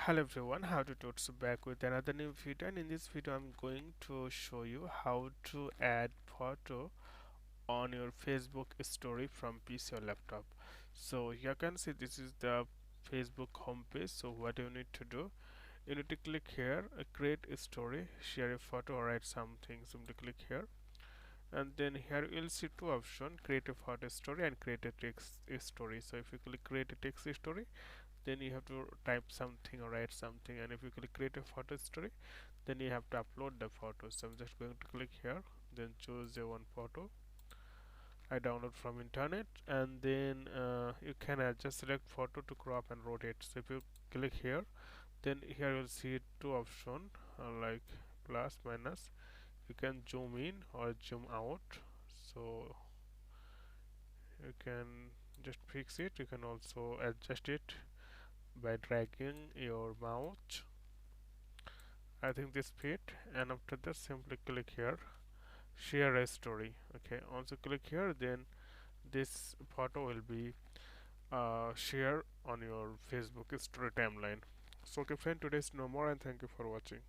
Hello everyone, how to Tots back with another new video, and in this video I'm going to show you how to add photo on your Facebook story from PC or laptop. So you can see this is the Facebook homepage. So what you need to do, you need to click here, create a story, share a photo or write something. Simply click here, and then here you'll see two options: create a photo story and create a text story. So if you click create a text story, then you have to type something or write something, and if you click create a photo story, then you have to upload the photo. So I'm just going to click here, then choose a one photo I download from internet, and then you can just select photo to crop and rotate. So if you click here, then here you'll see two options like plus minus. You can zoom in or zoom out, so you can just fix it. You can also adjust it by dragging your mouse. I think this fit, and after that simply click here, share a story. Okay, also click here, then this photo will be shared on your Facebook story timeline. So okay friend, today's no more, and thank you for watching.